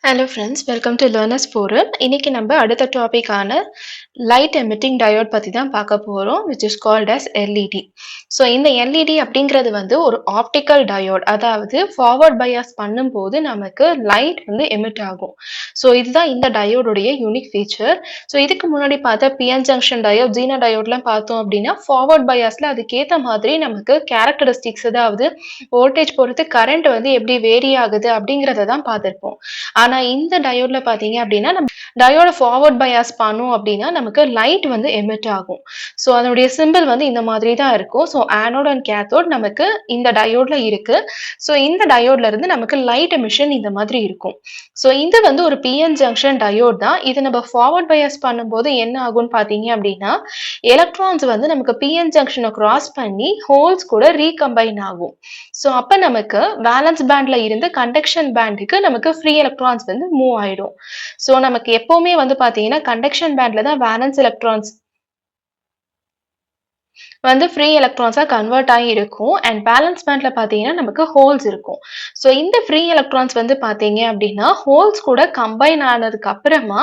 Hello friends, welcome to learners forum. இன்னைக்கு நம்ம அடுத்த டாபிக்கான லைட் எமிட்டிங் டயோட் பற்றி தான் பார்க்க போகிறோம், which is called as LED. So இந்த எல்இடி அப்படிங்கிறது வந்து ஒரு ஆப்டிக்கல் டயோட், அதாவது ஃபார்வர்ட் பயாஸ் பண்ணும்போது நமக்கு லைட் வந்து எமிட் ஆகும். ஸோ இதுதான் இந்த டயோடுடைய யூனிக் ஃபீச்சர். ஸோ இதுக்கு முன்னாடி பார்த்த பிஎன் ஜங்ஷன் டயோட், ஜீனா டயோட்லாம் பார்த்தோம் அப்படின்னா ஃபார்வர்ட் பயாஸில் அதுக்கேற்ற மாதிரி நமக்கு கேரக்டரிஸ்டிக்ஸ், அதாவது வோல்டேஜ் பொறுத்து கரண்ட் வந்து எப்படி வேரி ஆகுது அப்படிங்கிறத தான் பார்த்துருப்போம். ஆனா இந்த டயோட்ல பாத்தீங்க அப்படின்னா நம்ம டயோட ஃபார்வர்ட் பயாஸ் பண்ணோம் அப்படின்னா நமக்கு லைட் வந்து எமிட் ஆகும். ஸோ அதனுடைய சிம்பிள் வந்து இந்த மாதிரி தான் இருக்கும். ஸோ ஆனோட் அண்ட் கேத்தோட் நமக்கு இந்த டயோட்ல இருக்கு. ஸோ இந்த டயோட்ல இருந்து நமக்கு லைட் எமிஷன் இந்த மாதிரி இருக்கும். ஸோ இது வந்து ஒரு பிஎன் ஜங்ஷன் டயோட் தான். இது நம்ம ஃபார்வர்ட் பயாஸ் பண்ணும்போது என்ன ஆகும்னு பாத்தீங்க அப்படின்னா எலக்ட்ரான்ஸ் வந்து நமக்கு பிஎன் ஜங்ஷனை கிராஸ் பண்ணி ஹோல்ஸ் கூட ரீகம்பைன் ஆகும். ஸோ அப்ப நமக்கு வேலன்ஸ் பேண்ட்ல இருந்து கண்டக்ஷன் பேண்டுக்கு நமக்கு ஃப்ரீ எலக்ட்ரான்ஸ் வந்து மூவ் ஆயிடும். ஸோ நமக்கு எப்பவுமே வந்து பாத்தீங்கன்னா கண்டக்ஷன் பேண்ட்ல தான் வேலன்ஸ் எலக்ட்ரான்ஸ் வந்து ஃப்ரீ எலக்ட்ரான்ஸா கன்வெர்ட் ஆகி இருக்கும். அண்ட் பேலன்ஸ் பேண்ட்ல பாத்தீங்கன்னா நமக்கு ஹோல்ஸ் இருக்கும். ஸோ இந்த ஃப்ரீ எலக்ட்ரான்ஸ் வந்து பாத்தீங்க அப்படின்னா ஹோல்ஸ் கூட கம்பைன் ஆனதுக்கு அப்புறமா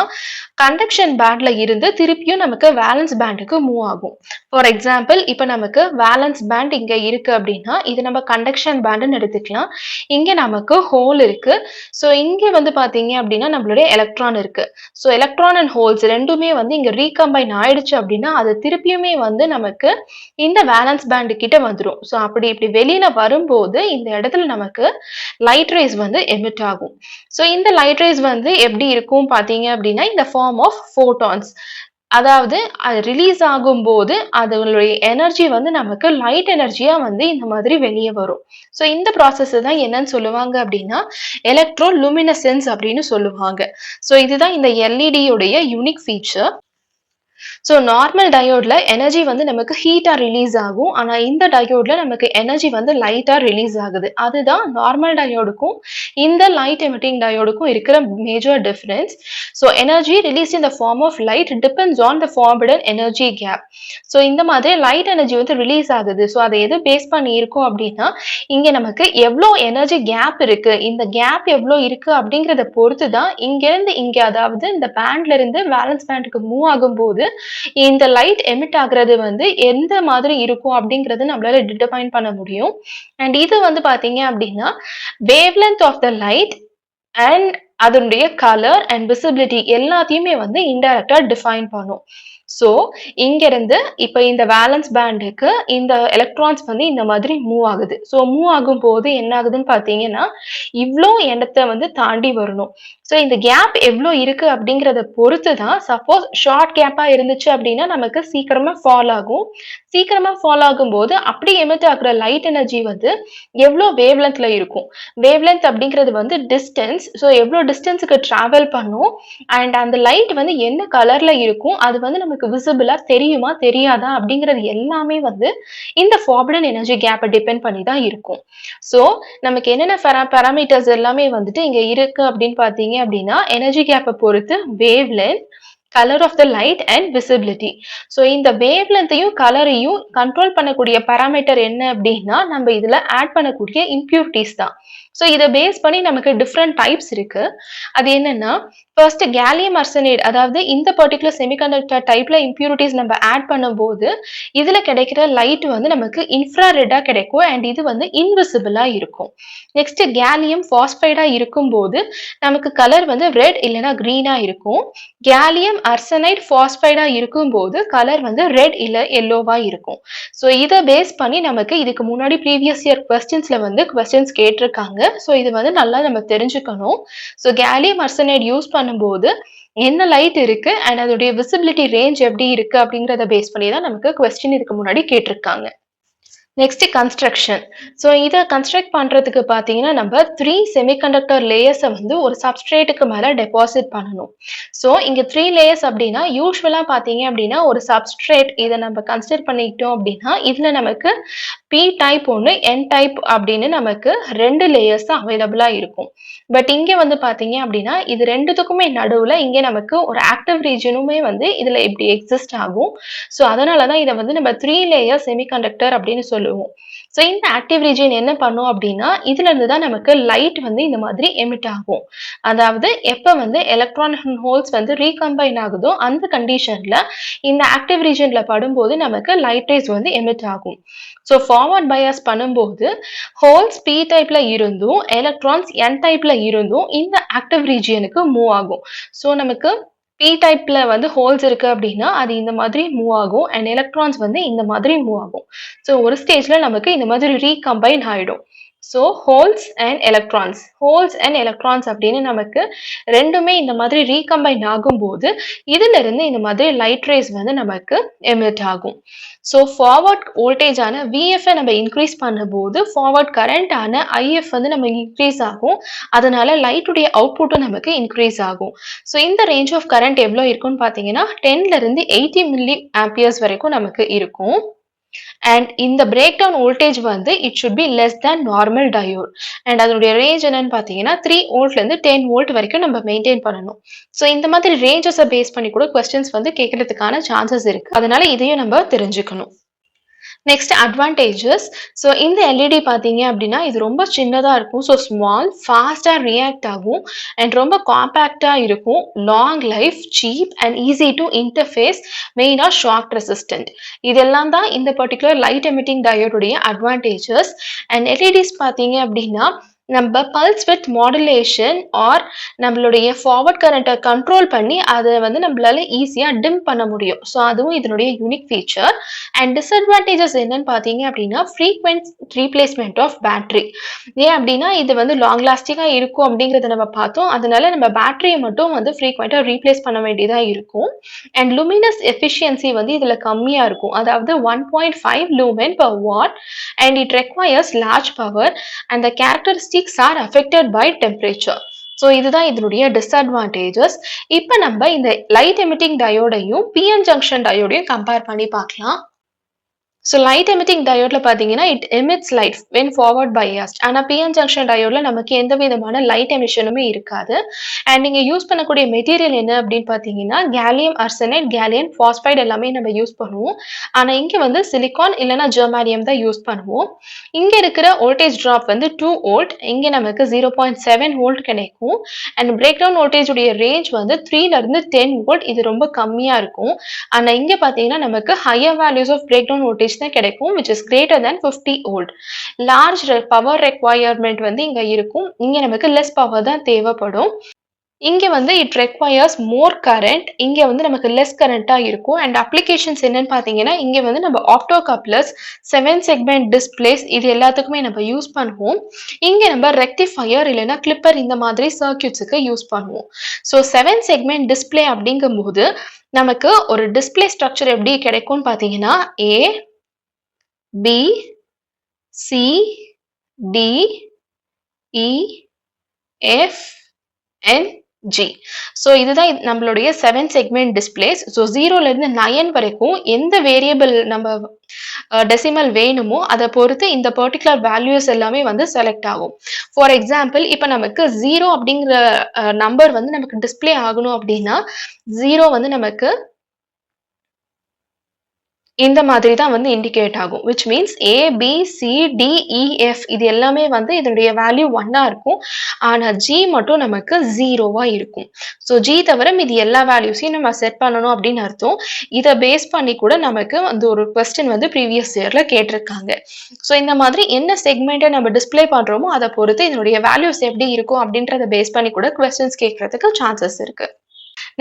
கண்டக்ஷன் பேண்ட்ல இருந்து திருப்பியும் நமக்கு வேலன்ஸ் பேண்டுக்கு மூவ் ஆகும். ஃபார் எக்ஸாம்பிள், இப்போ நமக்கு வேலன்ஸ் பேண்ட் இங்க இருக்கு அப்படின்னா இது நம்ம கண்டக்ஷன் பேண்டுன்னு எடுத்துக்கலாம். இங்க நமக்கு ஹோல் இருக்கு. ஸோ இங்க வந்து பாத்தீங்க அப்படின்னா நம்மளுடைய எலக்ட்ரான் இருக்கு. ஸோ எலக்ட்ரான் அண்ட் ஹோல்ஸ் ரெண்டுமே வந்து இங்க ரீகம்பைன் ஆயிடுச்சு அப்படின்னா அது திருப்பியுமே வந்து நமக்கு இந்த வேலன்ஸ் பேண்டு கிட்ட வந்துடும். ஸோ இப்படி வெளியில வரும்போது இந்த இடத்துல நமக்கு லைட் ரேஸ் வந்து எமிட் ஆகும். ஸோ இந்த லைட் ரேஸ் வந்து எப்படி இருக்கும் பாத்தீங்க அப்படின்னா இந்த ஃபார்ம் ஆஃப் ஃபோட்டான்ஸ், அதாவது அது ரிலீஸ் ஆகும்போது அதனுடைய எனர்ஜி வந்து நமக்கு லைட் எனர்ஜியா வந்து இந்த மாதிரி வெளியே வரும். ஸோ இந்த ப்ராசஸ் தான் என்னன்னு சொல்லுவாங்க அப்படின்னா எலக்ட்ரோ லூமினசென்ஸ் அப்படின்னு சொல்லுவாங்க. ஸோ இதுதான் இந்த எல்இடியோடைய யூனிக் ஃபீச்சர். ஸோ நார்மல் டயோட்ல எனர்ஜி வந்து நமக்கு ஹீட்டா ரிலீஸ் ஆகும். ஆனா இந்த டயோட்ல நமக்கு எனர்ஜி வந்து லைட்டா ரிலீஸ் ஆகுது. அதுதான் நார்மல் டயோடுக்கும் இந்த லைட் எமிட்டிங் டயோடுக்கும் இருக்கிற major difference. So energy release in the form of light depends on the formed energy gap. So இந்த மாதிரி லைட் எனர்ஜி வந்து ரிலீஸ் ஆகுது. ஸோ அதை எது பேஸ் பண்ணி இருக்கும் அப்படின்னா இங்க நமக்கு எவ்வளோ எனர்ஜி கேப் இருக்கு, இந்த கேப் எவ்வளோ இருக்கு அப்படிங்கிறத பொறுத்து தான் இங்க இருந்து இங்க, அதாவது இந்த பேண்ட்ல இருந்து வேலன்ஸ் பேண்டுக்கு மூவ் ஆகும்போது இந்த லைட் எமிட் ஆகுறது வந்து எந்த மாதிரி இருக்கும் அப்படிங்கறது நம்மளால டிட்டர்மைன் பண்ண முடியும். அண்ட் இது வந்து பாத்தீங்க அப்படின்னா wavelength of the light and அதனுடைய கலர் அண்ட் விசிபிலிட்டி எல்லாத்தையுமே வந்து இன்டைரக்டா டிஃபைன் பண்ணும். ஸோ இங்க இருந்து இப்ப இந்த வேலன்ஸ் பேண்டுக்கு இந்த எலக்ட்ரான்ஸ் வந்து இந்த மாதிரி மூவ் ஆகுது. ஸோ மூவ் ஆகும் போது என்ன ஆகுதுன்னு பாத்தீங்கன்னா இவ்வளோ இடத்த வந்து தாண்டி வரணும். ஸோ இந்த கேப் எவ்வளோ இருக்கு அப்படிங்கிறத பொறுத்து தான், சப்போஸ் ஷார்ட் கேப்பா இருந்துச்சு அப்படின்னா நமக்கு சீக்கிரமா ஃபால் ஆகும். சீக்கிரமா ஃபால் ஆகும்போது அப்படி எமிட் ஆகுற லைட் எனர்ஜி வந்து எவ்வளோ வேவ்லென்த்ல இருக்கும். வேவ்லென்த் அப்படிங்கிறது வந்து டிஸ்டன்ஸ். ஸோ எவ்வளோ டிஸ்டன்ஸுக்கு டிராவல் பண்ணும் அண்ட் அந்த லைட் வந்து என்ன கலர்ல இருக்கும், அது வந்து நமக்கு விசிபிளா தெரியுமா தெரியாதா அப்படிங்கிறது எல்லாமே வந்து இந்த ஃபார்பிடன் எனர்ஜி கேப்பை டிபெண்ட் பண்ணி தான் இருக்கும். ஸோ நமக்கு என்னென்ன பாராமீட்டர்ஸ் எல்லாமே வந்துட்டு இங்க இருக்கு அப்படின்னு பாத்தீங்க அப்படின்னா எனர்ஜி கேப்பை பொறுத்து wavelength, colour of the light and visibility. So இந்த வேவ் லென்த்தையும் கலரையும் கண்ட்ரோல் பண்ணக்கூடிய பாராமீட்டர் என்ன அப்படின்னா நம்ம இதுல ஆட் பண்ணக்கூடிய இம்பியூரிட்டிஸ் தான். ஸோ இதை பேஸ் பண்ணி நமக்கு டிஃப்ரெண்ட் டைப்ஸ் இருக்கு. அது என்னன்னா ஃபர்ஸ்ட் கேலியம் ஆர்சனைடு, அதாவது இந்த பர்டிகுலர் செமிகண்டக்டர் டைப்ல இம்பியூரிட்டிஸ் நம்ம ஆட் பண்ணும்போது இதுல கிடைக்கிற லைட் வந்து நமக்கு இன்ஃப்ராரெட்டா கிடைக்கும் அண்ட் இது வந்து இன்விசிபிளா இருக்கும். நெக்ஸ்ட் கேலியம் பாஸ்பைடா இருக்கும்போது நமக்கு கலர் வந்து ரெட் இல்லைன்னா கிரீனா இருக்கும். கேலியம் ஆர்சனைடு பாஸ்பைடா இருக்கும்போது கலர் வந்து ரெட் இல்ல எல்லோவா இருக்கும். ஸோ இதை பேஸ் பண்ணி நமக்கு இதுக்கு முன்னாடி ப்ரீவியஸ் இயர் கொஸ்டின்ஸ்ல வந்து கொஸ்டின்ஸ் கேட்டிருக்காங்க. ஸோ இது வந்து நல்லா நம்ம தெரிஞ்சுக்கணும். ஸோ கேலியம் ஆர்சனைடு யூஸ் பண்ணும்போது என்ன லைட் இருக்கு அண்ட் அதோடைய விசிபிலிட்டி ரேஞ்ச் எப்படி இருக்கு அப்படிங்கறத பேஸ் பண்ணி தான் நமக்கு கொஸ்டின் இதுக்கு முன்னாடி கேட்டிருக்காங்க. Next construction. ஸோ இதை கன்ஸ்ட்ரக்ட் பண்றதுக்கு பார்த்தீங்கன்னா நம்ம 3 செமிகண்டக்டர் லேயர்ஸை வந்து ஒரு சப்ஸ்ட்ரேட்டுக்கு மேலே டெபாசிட் பண்ணணும். ஸோ இங்கே 3 லேயர்ஸ் அப்படின்னா யூஸ்வலாக பார்த்தீங்க அப்படின்னா ஒரு சப்ஸ்ட்ரேட் இதை நம்ம கன்சிடர் பண்ணிக்கிட்டோம் அப்படின்னா இதில் நமக்கு பி டைப் ஒன்று, என் டைப் அப்படின்னு நமக்கு 2 லேயர்ஸ் தான் அவைலபிளாக இருக்கும். பட் இங்கே வந்து பார்த்தீங்க அப்படின்னா இது ரெண்டுத்துக்குமே நடுவில் இங்கே நமக்கு ஒரு ஆக்டிவ் ரீஜனுமே வந்து இதில் இப்படி எக்ஸிஸ்ட் ஆகும். ஸோ அதனால தான் இதை வந்து நம்ம 3 லேயர் செமிகண்டக்டர் அப்படின்னு சொல்லுவோம். சொல்லுவோம். ஸோ இந்த ஆக்டிவ் ரீஜியன் என்ன பண்ணும் அப்படின்னா, இதுல இருந்து தான் நமக்கு லைட் வந்து இந்த மாதிரி எமிட் ஆகும். அதாவது எப்ப வந்து எலக்ட்ரான் ஹோல்ஸ் வந்து ரீகம்பைன் ஆகுதோ அந்த கண்டிஷன்ல இந்த ஆக்டிவ் ரீஜியன்ல படும்போது நமக்கு லைட் ரேஸ் வந்து எமிட் ஆகும். ஸோ ஃபார்வர்ட் பயாஸ் பண்ணும்போது ஹோல்ஸ் p டைப்ல இருந்தும் எலக்ட்ரான்ஸ் n டைப்ல இருந்தும் இந்த ஆக்டிவ் ரீஜியனுக்கு மூவ் ஆகும். ஸோ நமக்கு p டைப்ல வந்து ஹோல்ஸ் இருக்கு அப்படின்னா அது இந்த மாதிரி மூவ் ஆகும் அண்ட் எலக்ட்ரான்ஸ் வந்து இந்த மாதிரி மூவ் ஆகும். ஸோ ஒரு ஸ்டேஜ்ல நமக்கு இந்த மாதிரி ரீகம்பைன் ஆயிடும். ஸோ ஹோல்ஸ் அண்ட் எலக்ட்ரான்ஸ் அப்படின்னு நமக்கு ரெண்டுமே இந்த மாதிரி ரீகம்பைன் ஆகும்போது இதுல இருந்து இந்த மாதிரி லைட் ரேஸ் வந்து நமக்கு எமிட் ஆகும். ஸோ ஃபார்வர்ட் வோல்டேஜ் ஆன VF நம்ம இன்க்ரீஸ் பண்ணும்போது ஃபார்வர்ட் கரண்ட் ஆன IF வந்து நம்ம இன்க்ரீஸ் ஆகும். அதனால லைட்டுடைய அவுட்புட்டும் நமக்கு இன்க்ரீஸ் ஆகும். ஸோ இந்த ரேஞ்ச் ஆஃப் கரண்ட் எவ்வளோ இருக்கும்னு பார்த்தீங்கன்னா 10ல இருந்து 80 மில்லி ஆம்பியர்ஸ் வரைக்கும் நமக்கு இருக்கும். அண்ட் இந்த பிரேக் டவுன் வோல்டேஜ் வந்து it should be less than normal diode. And அதனுடைய ரேஞ்ச் என்னன்னு பார்த்தீங்கன்னா 3 வோல்ட்ல இருந்து 10 வோல்ட் வரைக்கும் நம்ம மெயின்டைன் பண்ணணும். ஸோ இந்த மாதிரி ரேஞ்சஸை பேஸ் பண்ணி கூட கொஸ்டின்ஸ் வந்து கேட்கறதுக்கான சான்சஸ் இருக்கு. அதனால இதையும் நம்ம தெரிஞ்சுக்கணும். Next advantages. ஸோ இந்த எல்இடி பார்த்தீங்க அப்படின்னா இது ரொம்ப சின்னதாக இருக்கும். ஸோ ஸ்மால், ஃபாஸ்டாக ரியாக்ட் ஆகும் அண்ட் ரொம்ப காம்பேக்டாக இருக்கும். Long life, cheap and easy to interface, மெயினாக ஷாக் ரெசிஸ்டன்ட். இதெல்லாம் தான் இந்த பர்டிகுலர் லைட் எமிட்டிங் டயோடுடைய அட்வான்டேஜஸ். அண்ட் எல்இடிஸ் பார்த்தீங்க அப்படின்னா நம்ம பல்ஸ் வித் மாடுலேஷன் ஆர் நம்மளுடைய ஃபார்வர்ட் கரண்ட்டை கண்ட்ரோல் பண்ணி அதை வந்து நம்மளால ஈஸியாக டிம் பண்ண முடியும். ஸோ அதுவும் இதனுடைய யூனிக் ஃபீச்சர். அண்ட் டிஸ்அட்வான்டேஜஸ் என்னன்னு பார்த்தீங்க அப்படின்னா ஃப்ரீக்வென்ட் ரீப்ளேஸ்மெண்ட் ஆஃப் பேட்டரி. ஏன் அப்படின்னா இது வந்து லாங் லாஸ்டிங்காக இருக்கும் அப்படிங்கிறத நம்ம பார்த்தோம். அதனால நம்ம பேட்டரியை மட்டும் வந்து ஃப்ரீக்வெண்ட்டாக ரீப்ளேஸ் பண்ண வேண்டியதாக இருக்கும். அண்ட் லுமினஸ் எஃபிஷியன்சி வந்து இதில் கம்மியாக இருக்கும். அதாவது 1.5 lumen per watt and it requires large power and the characteristics are affected by temperature. So இதுதான் இதனுடைய டிஸ்அட்வான்டேஜஸ். இப்போ நம்ம இந்த லைட் எமிட்டிங் டயோடையும் பிஎன் ஜங்ஷன் டயோடையும் கம்பேர் பண்ணி பார்க்கலாம். ஸோ லைட் எமிட்டிங் டயோட்ல பார்த்தீங்கன்னா it emits light when forward biased. ஆனால் பிஎன் ஜங்ஷன் டயோட்ல நமக்கு எந்த விதமான லைட் எமிஷனுமே இருக்காது. அண்ட் நீங்கள் யூஸ் பண்ணக்கூடிய மெட்டீரியல் என்ன அப்படின்னு பார்த்தீங்கன்னா கேலியம் ஆர்சனைட், கேலியம் பாஸ்பைட் எல்லாமே நம்ம யூஸ் பண்ணுவோம். ஆனால் இங்கே வந்து சிலிகான் இல்லைன்னா ஜெர்மானியம் தான் யூஸ் பண்ணுவோம். இங்கே இருக்கிற வோல்டேஜ் ட்ராப் வந்து 2 வோல்ட், இங்கே நமக்கு 0.7 வோல்ட் கிடைக்கும். அண்ட் பிரேக் டவுன் வோல்டேஜ் உடைய ரேஞ்ச் வந்து 3ல இருந்து 10 வோல்ட், இது ரொம்ப கம்மியாக இருக்கும். ஆனால் இங்கே பார்த்தீங்கன்னா நமக்கு higher values of breakdown voltage தான் கிடைக்கும், which is greater than 50 volt. Large power requirement வந்து இங்க இருக்கும். இங்க நமக்கு லெஸ் பவர் தான் தேவைப்படும். இங்க வந்து இட் ரெக்வயர்ஸ் மோர் கரண்ட், இங்க வந்து நமக்கு லெஸ் கரண்டா இருக்கும். அண்ட் அப்ளிகேஷன்ஸ் என்னன்னு பாத்தீங்கன்னா இங்க வந்து நம்ம ஆப்டோ கப்ளர்ஸ், 7 செக்மெண்ட் டிஸ்பிளேஸ் இது எல்லாத்துக்குமே நம்ம யூஸ் பண்ணுவோம். இங்க நம்ம ரெக்டிஃபயர் இல்லைன்னா கிளிப்பர் இந்த மாதிரி சர்க்கியூட்ஸுக்கு யூஸ் பண்ணுவோம். ஸோ 7 செக்மெண்ட் டிஸ்பிளே அப்படிங்கும் போது நமக்கு ஒரு டிஸ்பிளே ஸ்ட்ரக்சர் எப்படி கிடைக்கும்னு பாத்தீங்கன்னா A, B, C, D, E, F, N, G. So இதுதான் நம்மளுடைய 7 செக்மெண்ட் டிஸ்பிளேஸ். ஸோ 0ல இருந்து 9 வரைக்கும் எந்த வேரியபிள் நம்ம டெசிமல் வேணுமோ அதை பொறுத்து இந்த பர்டிகுலர் வேல்யூஸ் எல்லாமே வந்து செலக்ட் ஆகும். ஃபார் எக்ஸாம்பிள் இப்போ நமக்கு 0 அப்படிங்கிற நம்பர் வந்து நமக்கு டிஸ்பிளே ஆகணும் அப்படின்னா 0 வந்து நமக்கு இந்த மாதிரி தான் வந்து இண்டிகேட் ஆகும், which means A, B, C, D, E, F இது எல்லாமே வந்து இதனுடைய வேல்யூ 1ஆ இருக்கும். ஆனா G மட்டும் நமக்கு 0வா இருக்கும். ஸோ G தவிர இது எல்லா வேல்யூஸையும் நம்ம செட் பண்ணணும் அப்படின்னு அர்த்தம். இதை பேஸ் பண்ணி கூட நமக்கு வந்து ஒரு கொஸ்டின் வந்து ப்ரீவியஸ் இயர்ல கேட்டிருக்காங்க. ஸோ இந்த மாதிரி என்ன செக்மெண்ட்டை நம்ம டிஸ்பிளே பண்றோமோ அதை பொறுத்து இதனுடைய வேல்யூஸ் எப்படி இருக்கும் அப்படின்றத பேஸ் பண்ணி கூட கொஸ்டின்ஸ் கேட்கறதுக்கு சான்சஸ் இருக்கு.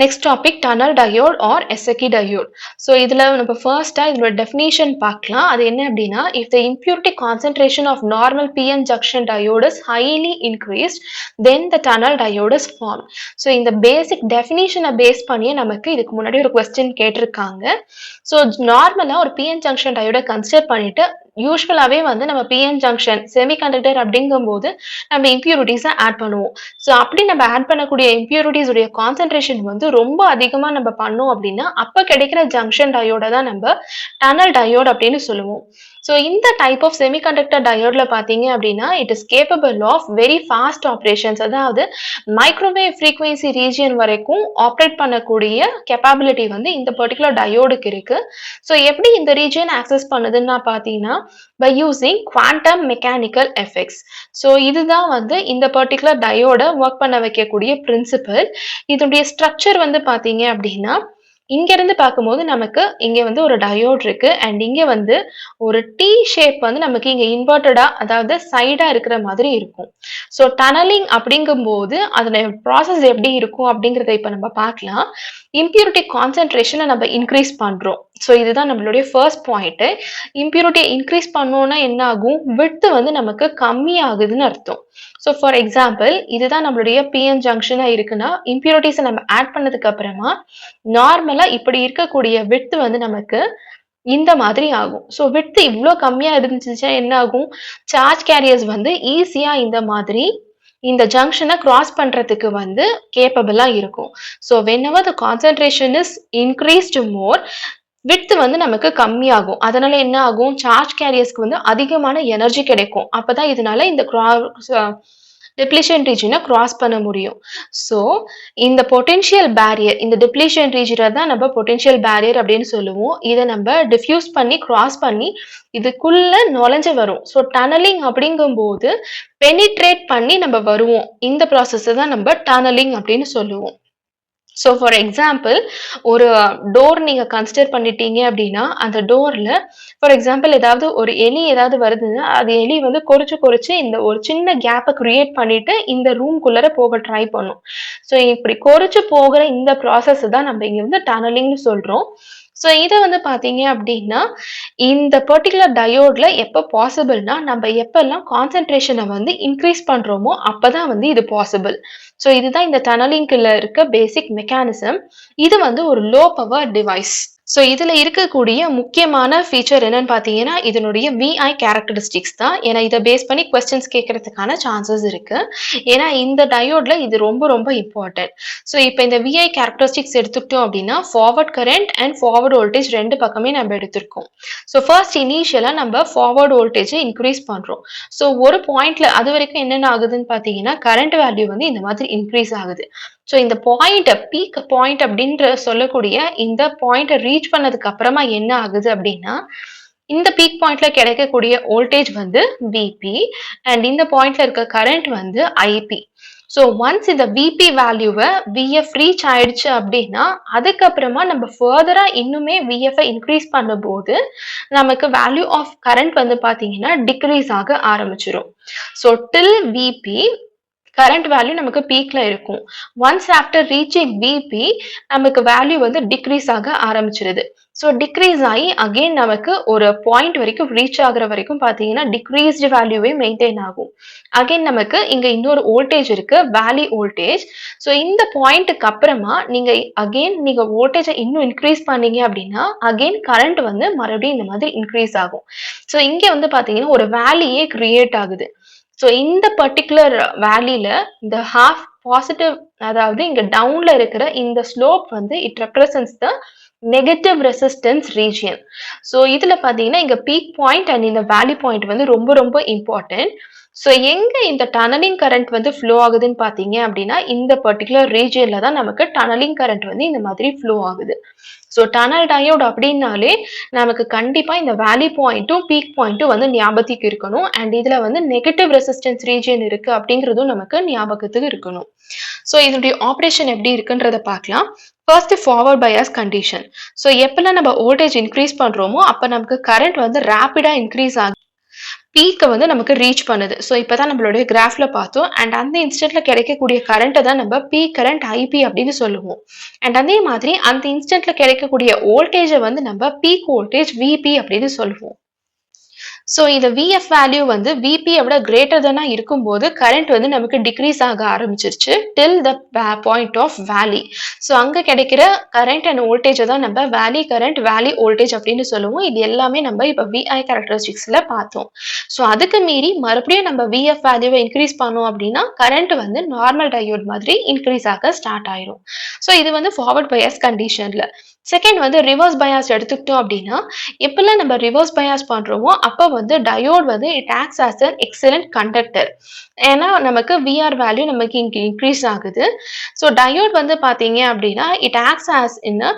Next topic tunnel diode or Esaki diode. So இதில் நம்ம ஃபர்ஸ்ட்டாக இதோட டெஃபினேஷன் பார்க்கலாம். அது என்ன அப்படின்னா if the impurity concentration of normal PN junction diode is highly increased then the tunnel diode is form. So இந்த பேசிக் டெஃபினேஷனை பேஸ் பண்ணியே நமக்கு இதுக்கு முன்னாடி ஒரு கொஸ்டின் கேட்டிருக்காங்க. ஸோ நார்மலாக ஒரு பிஎன் ஜங்ஷன் டயோடை கன்சிடர் பண்ணிட்டு யூஸ்வலாகவே வந்து நம்ம பிஎன் ஜங்ஷன் செமிகண்டக்டர் அப்படிங்கும் போது நம்ம இம்பியூரிட்டிஸை ஆட் பண்ணுவோம். ஸோ அப்படி நம்ம ஆட் பண்ணக்கூடிய இம்பியூரிட்டிஸ் உடைய கான்சன்ட்ரேஷன் வந்து ரொம்ப அதிகமாக நம்ம பண்ணோம் அப்படின்னா அப்போ கிடைக்கிற ஜங்ஷன் டயோட தான் நம்ம டனல் டயோட் அப்படின்னு சொல்லுவோம். ஸோ இந்த டைப் ஆஃப் செமிகண்டக்டர் டயோட்ல பார்த்தீங்க அப்படின்னா it is capable of very fast operations, அதாவது மைக்ரோவேவ் ஃப்ரீக்வன்சி ரீஜியன் வரைக்கும் ஆப்ரேட் பண்ணக்கூடிய கெப்பாபிலிட்டி வந்து இந்த பர்டிகுலர் டயோடுக்கு இருக்கு. ஸோ எப்படி இந்த ரீஜியன் ஆக்சஸ் பண்ணுதுன்னா பார்த்தீங்கன்னா by using quantum mechanical effects. So இதுதான் வந்து இந்த பர்டிகுலர் டயோட ஒர்க் பண்ண வைக்கக்கூடிய பிரின்சிபல். இதனுடைய ஸ்ட்ரக்சர் வந்து பார்த்தீங்க அப்படின்னா இங்க இருந்து பார்க்கும்போது நமக்கு இங்க வந்து ஒரு டயோட் இருக்கு அண்ட் இங்க வந்து ஒரு டி ஷேப் வந்து நமக்கு இங்க இன்வெர்டடா, அதாவது சைடா இருக்கிற மாதிரி இருக்கும். ஸோ டனலிங் அப்படிங்கும்போது அதோட ப்ராசஸ் எப்படி இருக்கும் அப்படிங்கிறத இப்ப நம்ம பார்க்கலாம். இம்பியூரிட்டி கான்சென்ட்ரேஷனை நம்ம இன்க்ரீஸ் பண்றோம். ஸோ இதுதான் நம்மளுடைய ஃபர்ஸ்ட் பாயிண்ட். இம்பியூரிட்டியை இன்க்ரீஸ் பண்ணோம்னா என்ன ஆகும், விட்த் வந்து நமக்கு கம்மி ஆகுதுன்னு அர்த்தம். ஸோ ஃபார் எக்ஸாம்பிள் இதுதான் நம்மளுடைய பிஎன் ஜங்ஷனா இருக்குன்னா இம்பியூரிட்டிஸை நம்ம ஆட் பண்ணதுக்கு அப்புறமா நார்மலா இப்படி இருக்கக்கூடிய விட்த் வந்து நமக்கு இந்த மாதிரி ஆகும். ஸோ விட்த் இவ்வளோ கம்மியா இருந்துச்சுன்னா என்ன ஆகும், சார்ஜ் கேரியர்ஸ் வந்து ஈஸியா இந்த மாதிரி இந்த ஜங்ஷனை கிராஸ் பண்றதுக்கு வந்து கேப்பபிளா இருக்கும். So whenever the concentration is increased more, width வந்து நமக்கு கம்மியாகும். அதனால என்ன ஆகும், சார்ஜ் கேரியர்ஸ்க்கு வந்து அதிகமான எனர்ஜி கிடைக்கும். அப்பதான் இதனால இந்த டெப்ளிஷன் ரீஜனை கிராஸ் பண்ண முடியும். ஸோ இந்த பொட்டென்ஷியல் பேரியர், இந்த டெப்ளிஷன் ரீஜனை தான் நம்ம பொட்டென்ஷியல் பேரியர் அப்படின்னு சொல்லுவோம். இதை நம்ம டிஃப்யூஸ் பண்ணி கிராஸ் பண்ணி இதுக்குள்ள நுழைஞ்சு வரும். ஸோ டனலிங் அப்படிங்கும்போது பெனிட்ரேட் பண்ணி நம்ம வருவோம். இந்த ப்ராசஸ் தான் நம்ம டனலிங் அப்படின்னு சொல்லுவோம். ஸோ ஃபார் எக்ஸாம்பிள் ஒரு டோர் நீங்க கன்சிடர் பண்ணிட்டீங்க அப்படின்னா அந்த டோர்ல ஃபார் எக்ஸாம்பிள் ஏதாவது ஒரு எலி ஏதாவது வருதுன்னா அது எலி வந்து கொறிச்சு இந்த ஒரு சின்ன கேப்பை கிரியேட் பண்ணிட்டு இந்த ரூம்குள்ளர போக ட்ரை பண்ணும். ஸோ இப்படி கொறிச்சு போகிற இந்த ப்ராசஸ் தான் நம்ம இங்க வந்து டனலிங்னு சொல்றோம். ஸோ இதை வந்து பார்த்தீங்க அப்படின்னா இந்த பர்டிகுலர் டயோட்ல எப்போ பாசிபிள்னா நம்ம எப்பெல்லாம் கான்சென்ட்ரேஷனை வந்து இன்க்ரீஸ் பண்றோமோ அப்பதான் வந்து இது பாசிபிள். ஸோ இதுதான் இந்த டனலிங்க்ல இருக்க பேசிக் மெக்கானிசம். இது வந்து ஒரு லோ பவர் டிவைஸ். ஸோ இதுல இருக்கக்கூடிய முக்கியமான ஃபீச்சர் என்னன்னு பார்த்தீங்கன்னா இதனுடைய விஐ கேரக்டரிஸ்டிக்ஸ் தான். ஏன்னா இதை பேஸ் பண்ணி கொஸ்டின்ஸ் கேட்கறதுக்கான சான்சஸ் இருக்கு. ஏன்னா இந்த டயோட்ல இது ரொம்ப ரொம்ப இம்பார்ட்டன்ட். ஸோ இப்போ இந்த விஐ கேரக்டரிஸ்டிக்ஸ் எடுத்துக்கிட்டோம் அப்படின்னா forward current and forward voltage ரெண்டு பக்கமே நம்ம எடுத்திருக்கோம். ஸோ ஃபர்ஸ்ட் இனிஷியலா நம்ம ஃபார்வர்ட் வோல்டேஜை இன்க்ரீஸ் பண்றோம். ஸோ ஒரு பாயிண்ட்ல அது வரைக்கும் என்னென்ன ஆகுதுன்னு பார்த்தீங்கன்னா கரண்ட் வேல்யூ வந்து இந்த மாதிரி இன்க்ரீஸ் ஆகுது. ஸோ இந்த பாயிண்ட் பீக் பாயிண்ட் அப்படின்ற சொல்லக்கூடிய இந்த பாயிண்ட்டை ரீச் பண்ணதுக்கு அப்புறமா என்ன ஆகுது அப்படின்னா இந்த பீக் பாயிண்ட்ல கிடைக்கக்கூடிய வோல்டேஜ் வந்து விபி அண்ட் இந்த பாயிண்ட்ல இருக்க கரண்ட் வந்து ஐபி. ஸோ ஒன்ஸ் இந்த விபி வேல்யூவை விஎஃப் ரீச் ஆயிடுச்சு அப்படின்னா அதுக்கப்புறமா நம்ம ஃபர்தரா இன்னுமே விஎஃப் இன்க்ரீஸ் பண்ணும்போது நமக்கு வேல்யூ ஆஃப் கரண்ட் வந்து பாத்தீங்கன்னா டிக்ரீஸ் ஆக ஆரம்பிச்சிடும். So till VP current value நமக்கு பீக்ல இருக்கும். ஒன்ஸ் ஆஃப்டர் ரீச்சிங் விபி நமக்கு வேல்யூ வந்து டிக்ரீஸ் ஆக ஆரம்பிச்சிருது. ஸோ டிக்ரீஸ் ஆகி அகெயின் நமக்கு ஒரு பாயிண்ட் வரைக்கும் ரீச் ஆகுற வரைக்கும் பார்த்தீங்கன்னா டிக்ரீஸ்டு வேல்யூவே மெயின்டைன் ஆகும். அகெயின் நமக்கு இங்க இன்னொரு வோல்டேஜ் இருக்கு, வேலி வோல்டேஜ். ஸோ இந்த பாயிண்ட்டுக்கு அப்புறமா நீங்க வோல்டேஜை இன்னும் இன்க்ரீஸ் பண்ணீங்க அப்படின்னா அகெயின் கரண்ட் வந்து மறுபடியும் இந்த மாதிரி இன்க்ரீஸ் ஆகும். ஸோ இங்க வந்து பாத்தீங்கன்னா ஒரு வேலியே கிரியேட் ஆகுது. ஸோ இந்த பர்டிகுலர் வேலியில இந்த ஹாஃப் பாசிட்டிவ், அதாவது இங்க டவுன்ல இருக்கிற இந்த ஸ்லோப் வந்து it represents the negative resistance region. So இதுல பாத்தீங்கன்னா இங்க பீக் பாயிண்ட் அண்ட் இந்த வேலி பாயிண்ட் வந்து ரொம்ப ரொம்ப இம்பார்ட்டன்ட். ஸோ எங்க இந்த டனலிங் கரண்ட் வந்து ஃப்ளோ ஆகுதுன்னு பாத்தீங்க அப்படின்னா இந்த பர்டிகுலர் ரீஜியன்ல தான் நமக்கு டனலிங் கரண்ட் வந்து இந்த மாதிரி ஃப்ளோ ஆகுது. ஸோ டனல் டயோட் அப்படின்னாலே நமக்கு கண்டிப்பா இந்த வேலி பாயிண்ட்டும் பீக் பாயிண்ட்டும் வந்து ஞாபகத்துக்கு இருக்கணும். அண்ட் இதுல வந்து நெகட்டிவ் ரெசிஸ்டன்ஸ் ரீஜியன் இருக்கு அப்படிங்கிறதும் நமக்கு ஞாபகத்துக்கு இருக்கணும். ஸோ இதனுடைய ஆப்ரேஷன் எப்படி இருக்குன்றத பார்க்கலாம். First forward bias condition. So எப்பெல்லாம் நம்ம வோல்டேஜ் இன்க்ரீஸ் பண்றோமோ அப்ப நமக்கு கரண்ட் வந்து ரேப்பிடா இன்க்ரீஸ் ஆகும், பீக்கை வந்து நமக்கு ரீச் பண்ணுது. ஸோ இப்போதான் நம்மளுடைய கிராஃப்ல பார்த்தோம். அண்ட் அந்த இன்ஸ்டன்ட்ல கிடைக்கக்கூடிய கரண்ட்டை தான் நம்ம பீக் கரண்ட் ஐபி அப்படின்னு சொல்லுவோம். அண்ட் அதே மாதிரி அந்த இன்ஸ்டன்ட்ல கிடைக்கக்கூடிய வோல்டேஜை வந்து நம்ம பீக் வோல்டேஜ் விபி அப்படின்னு சொல்லுவோம். ஸோ இந்த விஎஃப் வேல்யூ வந்து விபியை விட கிரேட்டர் தானா இருக்கும்போது கரண்ட் வந்து நமக்கு டிக்ரீஸ் ஆக ஆரம்பிச்சிருச்சு டில் த பாயிண்ட் ஆஃப் வேலி. ஸோ அங்கே கிடைக்கிற கரண்ட் அண்ட் வோல்டேஜை தான் நம்ம வேலி கரண்ட் வேலி வோல்டேஜ் அப்படின்னு சொல்லுவோம். இது எல்லாமே நம்ம இப்போ விஐ கேரக்டரிஸ்டிக்ஸில் பார்த்தோம். ஸோ அதுக்கு மீறி மறுபடியும் நம்ம விஎஃப் வேல்யூவை இன்க்ரீஸ் பண்ணோம் அப்படின்னா கரண்ட் வந்து நார்மல் டயோட் மாதிரி இன்க்ரீஸ் ஆக ஸ்டார்ட் ஆயிரும். ஸோ இது வந்து ஃபார்வர்ட் பயாஸ் கண்டிஷனில். செகண்ட் வந்து ரிவர்ஸ் பயாஸ் எடுத்துக்கிட்டோம் அப்படின்னா எப்பெல்லாம் நம்ம ரிவர்ஸ் பயாஸ் பண்றோமோ அப்போ வந்து டயோட் வந்து it acts as an excellent conductor. ஏன்னா நமக்கு விஆர் வேல்யூ நமக்கு இங்கே இன்க்ரீஸ் ஆகுது. ஸோ டயோட் வந்து பார்த்தீங்க அப்படின்னா it acts as in a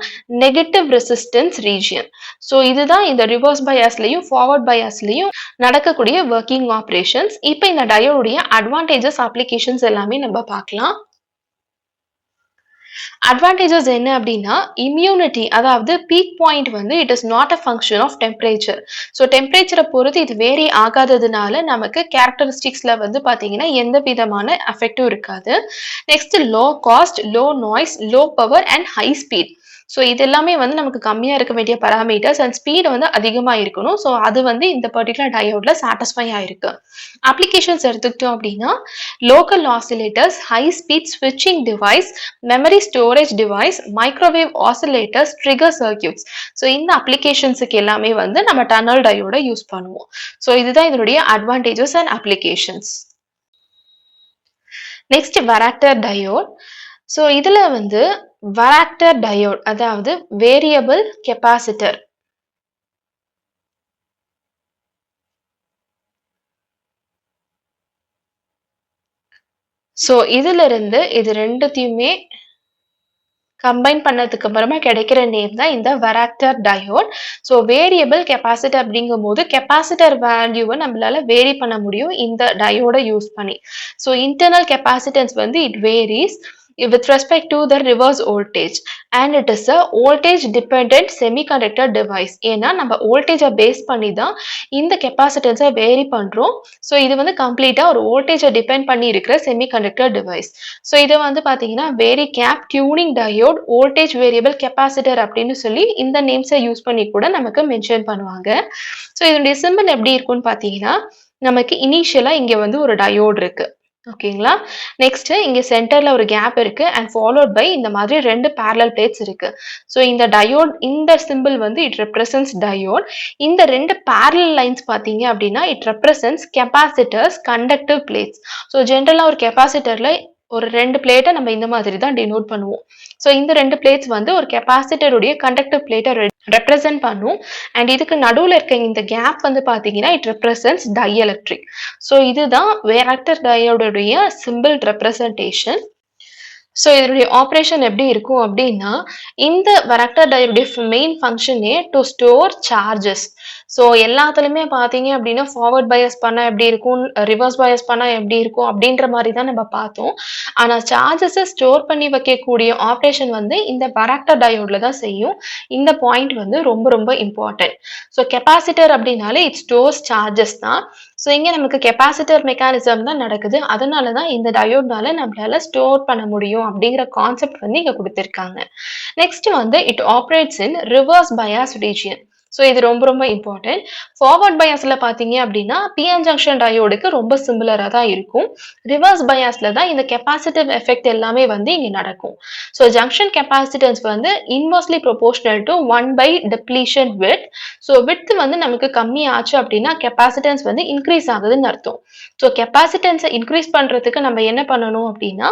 negative resistance region. So இதுதான் இந்த ரிவர்ஸ் பயாஸ்லையும் ஃபார்வர்ட் பயாஸ்லையும் நடக்கக்கூடிய ஒர்க்கிங் ஆப்ரேஷன்ஸ். இப்போ இந்த டயோடைய அட்வான்டேஜஸ் அப்ளிகேஷன்ஸ் எல்லாமே நம்ம பார்க்கலாம். அட்வான்டேஜஸ் என்ன அப்படின்னா இம்யூனிட்டி, அதாவது பீக் பாயிண்ட் வந்து it is not a function of temperature. So டெம்பரேச்சரை பொறுத்து இது வேரி ஆகாததுனால நமக்கு கேரக்டரிஸ்டிக்ஸ்ல வந்து பார்த்தீங்கன்னா எந்த விதமான எஃபெக்டும் இருக்காது. Next low cost, low noise, low power and high speed. So இது எல்லாமே வந்து நமக்கு கம்மியாக இருக்க வேண்டிய பராமீட்டர்ஸ் அண்ட் ஸ்பீடு வந்து அதிகமாக இருக்கணும். ஸோ அது வந்து இந்த பர்டிகுலர் டயோட்ல சாட்டிஸ்ஃபை ஆயிருக்கு. அப்ளிகேஷன்ஸ் எடுத்துக்கிட்டோம் அப்படின்னா லோக்கல் ஆசிலேட்டர்ஸ், ஹை ஸ்பீட் ஸ்விட்சிங் device, memory storage device, microwave oscillators, trigger circuits. So இந்த அப்ளிகேஷன்ஸுக்கு எல்லாமே வந்து நம்ம டன்னல் டயோட யூஸ் பண்ணுவோம். ஸோ இதுதான் இதனுடைய advantages and applications. Next varactor diode. So இதுல வந்து வராக்டர் டயோட் அதாவது வேரியபிள் கெப்பாசிட்டர். ஸோ இதுல இருந்து இது ரெண்டுத்தையுமே கம்பைன் பண்ணதுக்கு அப்புறமா கிடைக்கிற நேம் தான் இந்த varactor diode. So variable capacitor அப்படிங்கும் போது கெப்பாசிட்டர் வேல்யூவை நம்மளால வேரி பண்ண முடியும் இந்த டயோட யூஸ் பண்ணி. ஸோ இன்டர்னல் கெப்பாசிட்டன்ஸ் வந்து it varies with respect to the reverse voltage and it is a voltage dependent semiconductor device. ஏன்னா நம்ம வோல்டேஜை பேஸ் பண்ணி தான் இந்த கெப்பாசிட்டன்ஸை வேரி பண்றோம். ஸோ இது வந்து கம்ப்ளீட்டா ஒரு வோல்டேஜை டிபெண்ட் பண்ணி இருக்கிற செமிகண்டக்டர் டிவைஸ். ஸோ இதை வந்து பாத்தீங்கன்னா varicap, tuning diode, voltage variable capacitor அப்படின்னு சொல்லி இந்த நேம்ஸை யூஸ் பண்ணி கூட நமக்கு மென்ஷன் பண்ணுவாங்க. ஸோ இதனுடைய சிம்பிள் எப்படி இருக்கும்னு பாத்தீங்கன்னா நமக்கு இனிஷியலா இங்க வந்து ஒரு டயோட் இருக்கு. ஓகேங்களா. நெக்ஸ்ட் இங்க சென்டர்ல ஒரு கேப் இருக்கு அண்ட் ஃபாலோட் பை இந்த மாதிரி ரெண்டு parallel பிளேட்ஸ் இருக்கு. ஸோ இந்த டயோட், இந்த சிம்பிள் வந்து இட் ரெப்ரசன்ஸ் டயோட். இந்த ரெண்டு parallel லைன்ஸ் பாத்தீங்க அப்படின்னா it represents capacitors conductive plates. So ஜென்ரலா ஒரு கெப்பாசிட்டர்ல ஒரு ரெண்டு பிளேட்டை நம்ம இந்த மாதிரி தான் டினோட் பண்ணுவோம். ஸோ இந்த ரெண்டு பிளேட்ஸ் வந்து ஒரு கெப்பாசிட்டருடைய கண்டக்டிவ் பிளேட்டை ரெப்ரசன்ட் பண்ணும். அண்ட் இதுக்கு நடுவில் இருக்க இந்த கேப் வந்து பார்த்தீங்கன்னா இட் ரெப்ரசன்ஸ் டைஎலக்ட்ரிக். ஸோ இதுதான் வராக்டர் டயோடுடைய சிம்பிள் ரெப்ரசன்டேஷன். ஸோ இதனுடைய ஆப்ரேஷன் எப்படி இருக்கும் அப்படின்னா இந்த வராக்டர் டயோடுடைய மெயின் ஃபங்க்ஷனே டு ஸ்டோர் சார்ஜஸ். ஸோ எல்லாத்துலையுமே பார்த்தீங்க அப்படின்னா ஃபார்வர்ட் பயாஸ் பண்ணால் எப்படி இருக்கும், ரிவர்ஸ் பயாஸ் பண்ணால் எப்படி இருக்கும் அப்படின்ற மாதிரி தான் நம்ம பார்த்தோம். ஆனால் சார்ஜஸை ஸ்டோர் பண்ணி வைக்கக்கூடிய ஆப்ரேஷன் வந்து இந்த வராக்டர் டயோட்ல தான் செய்யும். இந்த பாயிண்ட் வந்து ரொம்ப ரொம்ப இம்பார்ட்டன்ட். ஸோ கெப்பாசிட்டர் அப்படின்னாலே இட் ஸ்டோர்ஸ் சார்ஜஸ் தான். ஸோ இங்கே நமக்கு கெப்பாசிட்டர் மெக்கானிசம் தான் நடக்குது. அதனால தான் இந்த டயோட்னால நம்மளால ஸ்டோர் பண்ண முடியும் அப்படிங்கிற கான்செப்ட் வந்து இங்கே கொடுத்துருக்காங்க. நெக்ஸ்ட் வந்து it operates in reverse bias region. So இது ரொம்ப ரொம்ப இம்பார்ட்டன்ட். ஃபார்வர்ட் பயாஸில் பார்த்தீங்க அப்படின்னா பிஎன் ஜங்ஷன் டயோடுக்கு ரொம்ப சிமிலராக தான் இருக்கும். ரிவர்ஸ் பயாஸில் தான் இந்த கெப்பாசிட்டிவ் எஃபெக்ட் எல்லாமே வந்து இங்கே நடக்கும். ஸோ ஜங்ஷன் கெப்பாசிட்டன்ஸ் வந்து inversely proportional to 1/depletion width. So width வந்து நமக்கு கம்மி ஆச்சு அப்படின்னா கெப்பாசிட்டன்ஸ் வந்து இன்க்ரீஸ் ஆகுதுன்னு அர்த்தம். ஸோ கெப்பாசிட்டன்ஸை இன்க்ரீஸ் பண்ணுறதுக்கு நம்ம என்ன பண்ணணும் அப்படின்னா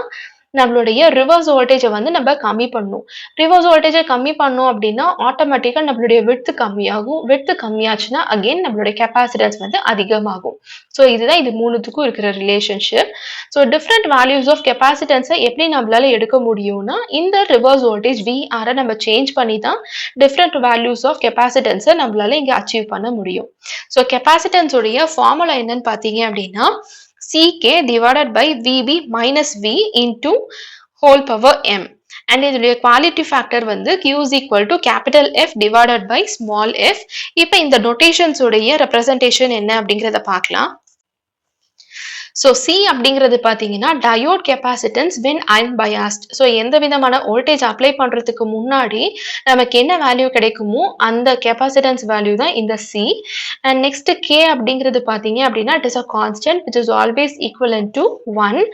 நம்மளுடைய ரிவர்ஸ் வோல்டேஜை வந்து நம்ம கம்மி பண்ணணும். ரிவர்ஸ் வோல்டேஜை கம்மி பண்ணோம் அப்படின்னா ஆட்டோமேட்டிக்காக நம்மளுடைய விட்த் கம்மியாகும். விட்த் கம்மியாச்சுன்னா அகெயின் நம்மளுடைய கெப்பாசிட்டன்ஸ் வந்து அதிகமாகும். ஸோ இதுதான் இது மூணுத்துக்கும் இருக்கிற relationship. So different values of கெப்பாசிட்டன்ஸை எப்படி நம்மளால எடுக்க முடியும்னா இந்த ரிவர்ஸ் வோல்டேஜ் விஆரை நம்ம சேஞ்ச் பண்ணி தான் டிஃப்ரெண்ட் வேல்யூஸ் ஆஃப் கெப்பாசிட்டன்ஸை நம்மளால இங்கே அச்சீவ் பண்ண முடியும். ஸோ கெப்பாசிட்டன்ஸ் உடைய ஃபார்முலா என்னன்னு பார்த்தீங்க அப்படின்னா CK divided by VB minus V into whole power M. And இதோடைய குவாலிட்டி ஃபேக்டர் வந்து Q is equal to capital F divided by small f. இப்போ இந்த நோட்டேஷன்ஸ் உடைய ரெப்ரசன்டேஷன் என்ன அப்படிங்கிறத பார்க்கலாம். ஸோ சி அப்படிங்கிறது பார்த்தீங்கன்னா diode capacitance when unbiased. So எந்த விதமான வோல்டேஜ் அப்ளை பண்ணுறதுக்கு முன்னாடி நமக்கு என்ன வேல்யூ கிடைக்குமோ அந்த கெப்பாசிட்டன்ஸ் வேல்யூ தான் இந்த சி. அண்ட் நெக்ஸ்ட் கே அப்படிங்கிறது பார்த்தீங்க அப்படின்னா it is a constant which is always equal to 1.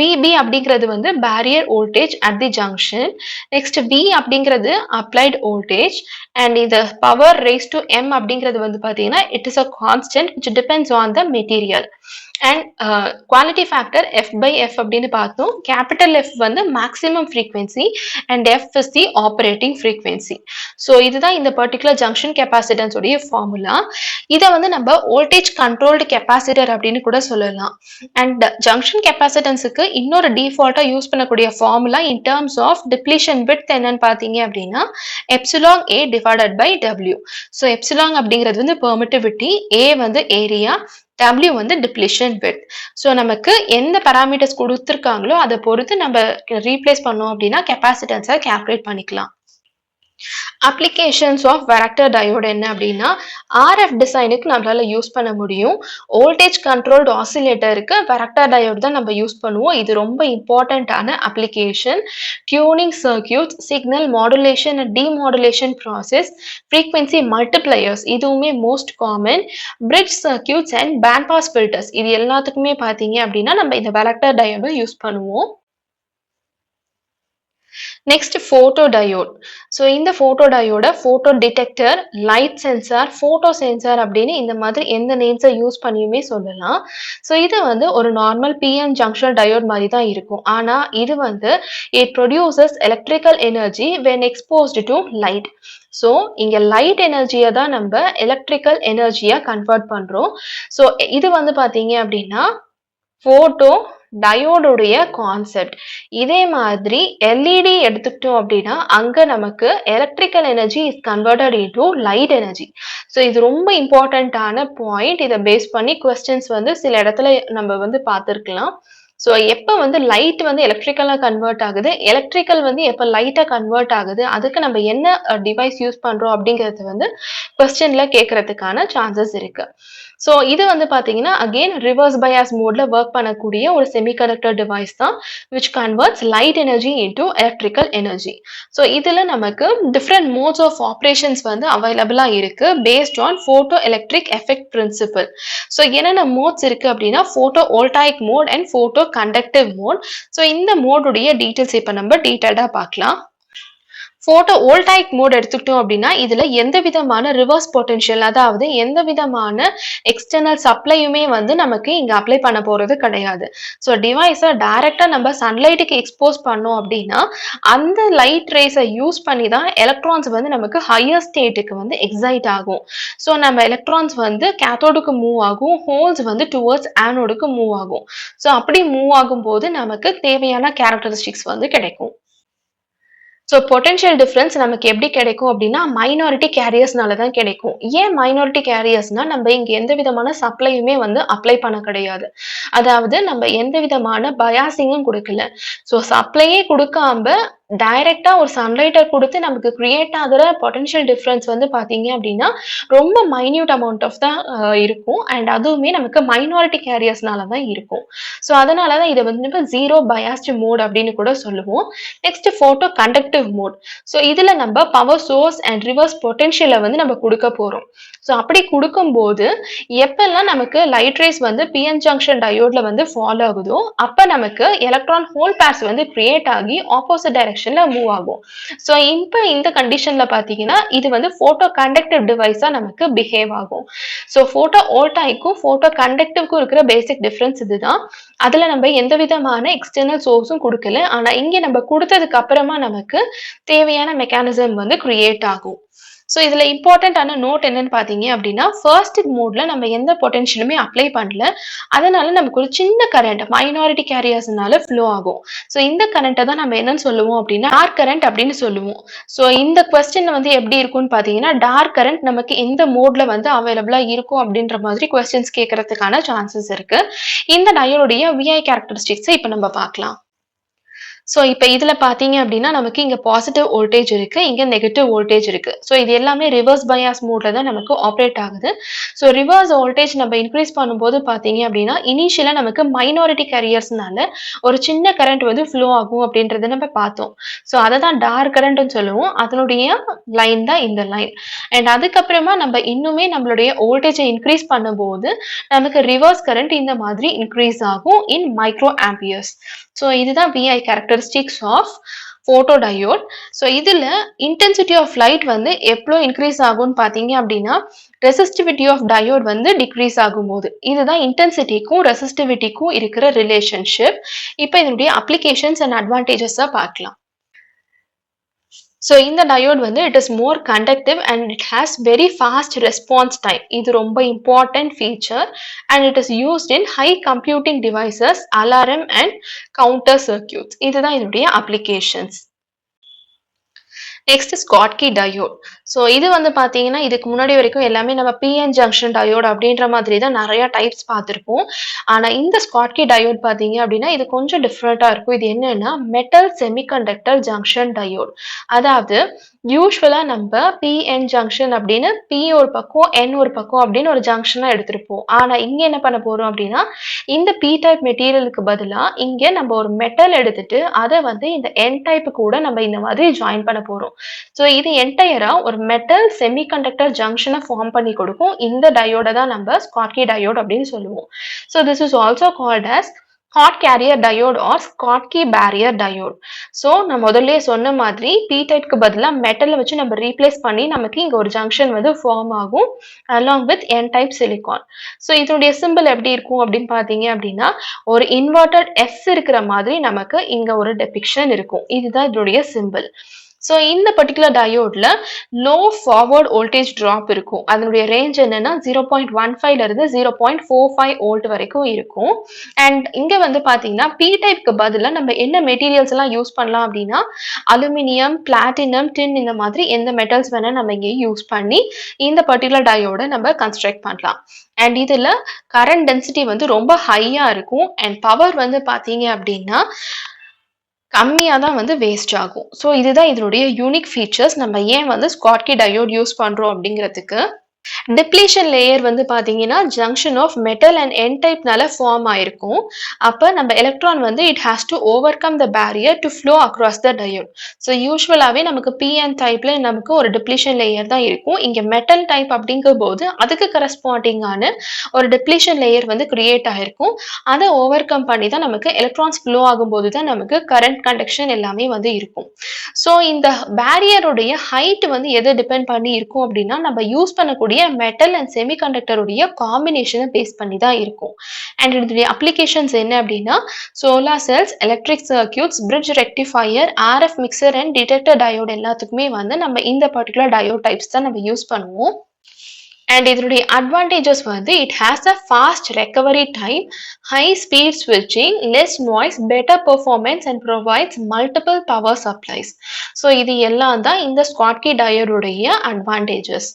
VB அப்படிங்கிறது வந்து barrier voltage at the junction. Next V அப்படிங்கிறது அப்ளைட் வோல்டேஜ். அண்ட் இந்த பவர் ரேஸ் டு எம் அப்படிங்கிறது வந்து பார்த்தீங்கன்னா it is a constant which depends on the material. And quality factor F by F அப்படின்னு பார்த்தோம். Capital F வந்து maximum frequency and F is the operating frequency. So இதுதான் இந்த particular junction capacitance உடைய formula. இதை வந்து நம்ம வோல்டேஜ் கண்ட்ரோல்டு கெப்பாசிட்டர் அப்படின்னு கூட சொல்லலாம். அண்ட் ஜங்ஷன் கெப்பாசிட்டன்ஸுக்கு இன்னொரு டிஃபால்ட்டா யூஸ் பண்ணக்கூடிய formula in terms of depletion width என்னன்னு பார்த்தீங்க அப்படின்னா epsilon A divided by W. So epsilon அப்படிங்கிறது வந்து பெர்மிட்டிவிட்டி, ஏ வந்து ஏரியா, W வந்து depletion width. ஸோ நமக்கு எந்த parameters கொடுத்துருக்காங்களோ அதை பொறுத்து நம்ம ரீப்ளேஸ் பண்ணோம் அப்படின்னா கெப்பாசிட்டன்ஸை கால்குலேட் பண்ணிக்கலாம். அப்ளிகேஷன்ஸ் ஆஃப் வராக்டர் டயோடு என்ன அப்படின்னா ஆர்எஃப் டிசைனுக்கு நம்மளால யூஸ் பண்ண முடியும். வோல்டேஜ் கண்ட்ரோல்டு ஆசிலேட்டருக்கு வராக்டர் டயோடு தான் நம்ம யூஸ் பண்ணுவோம். இது ரொம்ப இம்பார்ட்டண்ட்டான application. Tuning circuits, signal modulation and demodulation process, frequency multipliers இதுவுமே most common. Bridge circuits and band pass filters இது எல்லாத்துக்குமே பார்த்தீங்க அப்படின்னா நம்ம இந்த வராக்டர் டயோடு யூஸ் பண்ணுவோம். Next photo diode. ஸோ இந்த photo diode photo detector, light sensor, photo sensor அப்படின்னு இந்த மாதிரி எந்த நேம்ஸை யூஸ் பண்ணியுமே சொல்லலாம். ஸோ இது வந்து ஒரு நார்மல் பிஎன் ஜங்ஷன் டயோட் மாதிரி தான் இருக்கும். ஆனால் இது வந்து it produces electrical energy when exposed to light. So இங்கே லைட் எனர்ஜியை தான் நம்ம எலக்ட்ரிக்கல் எனர்ஜியாக கன்வெர்ட் பண்ணுறோம். ஸோ இது வந்து பார்த்தீங்க அப்படின்னா போட்டோ டயோடுடைய கான்செப்ட். இதே மாதிரி எல்இடி எடுத்துக்கிட்டோம் அப்படின்னா அங்க நமக்கு electrical energy is converted into light energy. So இது ரொம்ப இம்பார்ட்டண்ட்டான பாயிண்ட். இதை பேஸ் பண்ணி கொஸ்டின்ஸ் வந்து சில இடத்துல நம்ம வந்து பார்த்துருக்கலாம். ஸோ எப்போ வந்து லைட் வந்து எலக்ட்ரிக்கலாக கன்வெர்ட் ஆகுது, எலக்ட்ரிக்கல் வந்து எப்போ லைட்டாக கன்வெர்ட் ஆகுது, அதுக்கு நம்ம என்ன டிவைஸ் யூஸ் பண்ணுறோம் அப்படிங்கிறது வந்து கொஸ்டினில் கேட்கறதுக்கான சான்சஸ் இருக்கு. ஸோ இது வந்து பார்த்தீங்கன்னா அகெயின் ரிவர்ஸ் பயாஸ் மோட்ல ஒர்க் பண்ணக்கூடிய ஒரு செமிகண்டக்டர் டிவைஸ் தான் which converts light energy into electrical energy. So இதில் நமக்கு டிஃப்ரெண்ட் மோட்ஸ் ஆஃப் ஆப்ரேஷன்ஸ் வந்து அவைலபிளாக இருக்கு based on photoelectric effect principle. So என்னென்ன மோட்ஸ் இருக்கு அப்படின்னா photovoltaic mode and photoconductive mode. So இந்த மோடுடைய டீட்டெயில்ஸ் இப்போ நம்ம டீட்டெயில்டாக பார்க்கலாம். போட்டோ வோல்டாயிக் மோட் எடுத்துக்கிட்டோம் அப்படின்னா இதுல எந்த விதமான ரிவர்ஸ் பொட்டன்ஷியல், அதாவது எந்த விதமான எக்ஸ்டர்னல் சப்ளையுமே வந்து நமக்கு இங்க அப்ளை பண்ண போறது கிடையாது. ஸோ டிவைஸை டைரக்டா நம்ம சன்லைட்டுக்கு எக்ஸ்போஸ் பண்ணோம் அப்படின்னா அந்த லைட் ரேஸை யூஸ் பண்ணி தான் எலக்ட்ரான்ஸ் வந்து நமக்கு ஹையர் ஸ்டேட்டுக்கு வந்து எக்ஸைட் ஆகும். ஸோ நம்ம எலக்ட்ரான்ஸ் வந்து கேத்தோடுக்கு மூவ் ஆகும், ஹோல்ஸ் வந்து டுவர்ட்ஸ் ஆனோடுக்கு மூவ் ஆகும். ஸோ அப்படி மூவ் ஆகும் போது நமக்கு தேவையான கேரக்டரிஸ்டிக்ஸ் வந்து கிடைக்கும். ஸோ பொட்டன்ஷியல் டிஃப்ரென்ஸ் நமக்கு எப்படி கிடைக்கும் அப்படின்னா மைனாரிட்டி கேரியர்ஸ்னால தான் கிடைக்கும். ஏன் மைனாரிட்டி கேரியர்ஸ்னா நம்ம இங்கே எந்த விதமான சப்ளையுமே வந்து அப்ளை பண்ண கிடையாது. அதாவது நம்ம எந்த விதமான பயாசிங்கும் கொடுக்கல. ஸோ சப்ளையே கொடுக்காம டைரக்டா ஒரு சன்லைட்டை கொடுத்து நமக்கு கிரியேட் ஆகிற பொட்டன்ஷியல் டிஃப்ரென்ஸ் வந்து பார்த்தீங்க அப்படின்னா ரொம்ப மைன்யூட் அமௌண்ட் ஆஃப் தான் இருக்கும். அண்ட் அதுவுமே நமக்கு மைனாரிட்டி கேரியர்ஸ்னால தான் இருக்கும். ஸோ அதனால தான் இதை வந்து ஜீரோ பயாஸ்டு மோட் அப்படின்னு கூட சொல்லுவோம். Next photoconductive mode. So இதுல நம்ம பவர் சோர்ஸ் அண்ட் ரிவர்ஸ் பொட்டன்ஷியலை வந்து நம்ம கொடுக்க போறோம். ஸோ அப்படி கொடுக்கும்போது எப்பெல்லாம் நமக்கு லைட் ரேஸ் வந்து பிஎன் ஜங்ஷன் டயோட்ல வந்து ஃபாலோ ஆகுதோ அப்ப நமக்கு எலக்ட்ரான் ஹோல் பேர்ஸ் வந்து கிரியேட் ஆகி ஆப்போசிட் டைரக்ஷன்ல மூவ் ஆகும். ஸோ இப்போ இந்த கண்டிஷன்ல பாத்தீங்கன்னா இது வந்து போட்டோ கண்டக்டிவ் டிவைஸா நமக்கு பிஹேவ் ஆகும். ஸோ போட்டோ வோல்டாய்க்கும் போட்டோ கண்டக்டிவ்க்கும் இருக்கிற பேசிக் டிஃபரன்ஸ் இதுதான். அதுல நம்ம எந்த விதமான எக்ஸ்டர்னல் சோர்ஸும் கொடுக்கல. ஆனா இங்க நம்ம கொடுத்ததுக்கு அப்புறமா நமக்கு தேவையான மெக்கானிசம் வந்து கிரியேட் ஆகும். ஸோ இதுல இம்பார்ட்டன்டான நோட் என்னன்னு பாத்தீங்க அப்படின்னா ஃபர்ஸ்ட் மோட்ல நம்ம எந்த பொட்டன்ஷியலுமே அப்ளை பண்ணல. அதனால நமக்கு ஒரு சின்ன கரண்ட் மைனாரிட்டி கேரியர்ஸ்னால ஃப்ளோ ஆகும். ஸோ இந்த கரண்ட்டை தான் நம்ம என்னன்னு சொல்லுவோம் அப்படின்னா டார்க் கரண்ட் அப்படின்னு சொல்லுவோம். ஸோ இந்த கொஸ்டின் வந்து எப்படி இருக்கும்னு பாத்தீங்கன்னா டார்க் கரண்ட் நமக்கு எந்த மோட்ல வந்து அவைலபிளா இருக்கும் அப்படின்ற மாதிரி கொஸ்டின்ஸ் கேட்கறதுக்கான சான்சஸ் இருக்கு. இந்த டயோடுடைய விஐ கேரக்டரிஸ்டிக்ஸை இப்போ நம்ம பார்க்கலாம். ஸோ இப்ப இதுல பார்த்தீங்க அப்டின்னா, நமக்கு இங்க பாசிட்டிவ் வோல்டேஜ் இருக்கு. இங்க நெகட்டிவ் வோல்டேஜ் இருக்கு. ஸோ இது எல்லாமே ரிவர்ஸ் பயாஸ் மோட்ல தான் நமக்கு ஆப்பரேட் ஆகுது. ஸோ ரிவர்ஸ் வோல்டேஜ் நம்ம இன்கிரீஸ் பண்ணும்போது பார்த்தீங்க அப்டின்னா, இனிஷியலா நமக்கு மைனாரிட்டி கேரியர்ஸ்னால ஒரு சின்ன கரண்ட் வந்து ஃப்ளோ ஆகும் அப்டின்றத நம்ம பார்த்தோம். ஸோ அத தான் டார்க் கரண்ட்ன்னு சொல்லுவோம். அதனுடைய லைன் தான் இந்த லைன். அண்ட் அதுக்கப்புறமா நம்ம இன்னுமே நம்மளுடைய வோல்டேஜ இன்கிரீஸ் பண்ணும்போது, நமக்கு ரிவர்ஸ் கரண்ட் இந்த மாதிரி இன்கிரீஸ் ஆகும் இன் மைக்ரோ ஆம்பியர்ஸ். ஸோ இதுதான் VI கேரக்டரிஸ்டிக்ஸ் ஆஃப் ஃபோட்டோடயோட். ஸோ இதுல இன்டென்சிட்டி ஆஃப் லைட் வந்து எவ்வளோ இன்க்ரீஸ் ஆகும்னு பார்த்தீங்க அப்படின்னா, ரெசிஸ்டிவிட்டி ஆஃப் டயோட் வந்து டிக்ரீஸ் ஆகும்போது. இதுதான் இன்டென்சிட்டிக்கும் ரெசிஸ்டிவிட்டிக்கும் இருக்கிற ரிலேஷன்ஷிப். இப்போ இதனுடைய அப்ளிகேஷன்ஸ் அண்ட் அட்வான்டேஜஸை பார்க்கலாம். ஸோ இந்த டயோட் வந்து it is more conductive and it has very fast response time. இது ரொம்ப important feature and it is used in high computing devices, alarm and counter circuits. இதுதான் இதனுடைய applications. Next Schottky diode. So இது வந்து பார்த்தீங்கன்னா, இதுக்கு முன்னாடி வரைக்கும் எல்லாமே நம்ம PN ஜங்ஷன் டயோட் அப்படின்ற மாதிரி தான் நிறைய டைப்ஸ் பார்த்துருப்போம். ஆனால் இந்த ஸ்காட்கி டயோட் பார்த்தீங்க அப்படின்னா, இது கொஞ்சம் டிஃப்ரெண்ட்டாக இருக்கும். இது என்னன்னா மெட்டல் செமிகண்டக்டர் ஜங்ஷன் டயோட். அதாவது யூஸ்வலா நம்ம PN ஜங்ஷன் அப்படின்னு P ஒரு பக்கம், N ஒரு பக்கம் அப்படின்னு ஒரு ஜங்ஷனா எடுத்திருப்போம். ஆனா இங்க என்ன பண்ண போறோம் அப்படின்னா, இந்த P டைப் மெட்டீரியலுக்கு பதிலா இங்க நம்ம ஒரு மெட்டல் எடுத்துட்டு அதை வந்து இந்த N டைப் கூட நம்ம இந்த மாதிரி ஜாயின் பண்ண போறோம். ஸோ இது என்டையரா ஒரு மெட்டல் செமிகண்டக்டர் ஜங்ஷனை ஃபார்ம் பண்ணி கொடுக்கும். இந்த டயோட தான் நம்ம ஸ்காட்கி டயோட் அப்படின்னு சொல்லுவோம். So this is also called as hot carrier diode or Schottky barrier diode. So நான் முதல்ல சொன்ன மாதிரி P டைப்க்கு பதிலாக மெட்டலை வச்சு நம்ம ரீப்ளேஸ் பண்ணி நமக்கு இங்கே ஒரு ஜங்ஷன் வந்து ஃபார்ம் ஆகும் along with N type silicon. So இதனுடைய சிம்பிள் எப்படி இருக்கும் அப்படின்னு பார்த்தீங்க அப்படின்னா, ஒரு இன்வெர்டட் S இருக்கிற மாதிரி நமக்கு இங்கே ஒரு டெபிக்ஷன் இருக்கும். இதுதான் இதனுடைய சிம்பிள். ஸோ இந்த பர்டிகுலர் டயோட்ல லோ ஃபார்வர்ட் வோல்டேஜ் ட்ராப் இருக்கும். அதனுடைய ரேஞ்ச் என்னன்னா 0.15 இருந்து 0.45 வோல்ட் வரைக்கும் இருக்கும். அண்ட் இங்க வந்து பாத்தீங்கன்னா P டைப்க்கு பதிலாக நம்ம என்ன மெட்டீரியல்ஸ் எல்லாம் யூஸ் பண்ணலாம் அப்படின்னா, அலுமினியம், பிளாட்டினம், டின் இந்த மாதிரி எந்த மெட்டல்ஸ் வேணா நம்ம இங்கே யூஸ் பண்ணி இந்த பர்டிகுலர் டயோட நம்ம கன்ஸ்ட்ரக்ட் பண்ணலாம். அண்ட் இதுல கரண்ட் டென்சிட்டி வந்து ரொம்ப ஹையா இருக்கும் அண்ட் பவர் வந்து பாத்தீங்க அப்படின்னா கம்மியா தான் வந்து வேஸ்ட் ஆகும். ஸோ இதுதான் இதனுடைய யூனிக் ஃபீச்சர்ஸ். நம்ம ஏன் வந்து ஸ்காட்கி டயோட் யூஸ் பண்றோம் அப்படிங்கிறதுக்கு. டிப்ளீஷன் லேயர் வந்து பாத்தீங்கன்னா junction of metal and N டைப்னால ஃபார்ம் ஆயிருக்கும். அப்ப நம்ம எலக்ட்ரான் வந்து it has to overcome the barrier to flow across the diode. So யூஸ்வலாவே நமக்கு PN டைப்ல நமக்கு ஒரு டிப்ளீஷன் லேயர் தான் இருக்கும். இங்க மெட்டல் டைப் அப்படிங்கும் போது அதுக்கு கரஸ்பாண்டிங்கான ஒரு டிப்ளீஷன் லேயர் வந்து கிரியேட் ஆயிருக்கும். அதை ஓவர் கம் பண்ணி தான் நமக்கு எலக்ட்ரான்ஸ் ஃப்ளோ ஆகும்போது தான் நமக்கு கரண்ட் கண்டக்ஷன் எல்லாமே வந்து இருக்கும். ஸோ இந்த பேரியருடைய ஹைட் வந்து எதை டிபெண்ட் பண்ணி இருக்கும் அப்படின்னா, நம்ம யூஸ் பண்ணக்கூடிய மெட்டல் அண்ட் செமிகண்டக்டருடைய காம்பினேஷனை பேஸ் பண்ணி தான் இருக்கும். அண்ட் இதனுடைய அப்ளிகேஷன்ஸ் என்ன அப்படின்னா, solar cells, electric circuits, bridge rectifier, RF mixer and detector diode எல்லாத்துக்குமே வந்து நம்ம இந்த பர்டிகுலர் டயோட் டைப்ஸ் தான் நம்ம யூஸ் பண்ணுவோம். அண்ட் இதனுடைய அட்வான்டேஜஸ் வந்து it has a fast recovery time, high speed ஸ்விட்சிங், less noise, better performance and provides multiple power supplies. So இது எல்லாம் தான் இந்த ஸ்காட்கி டயோடுடைய அட்வான்டேஜஸ்.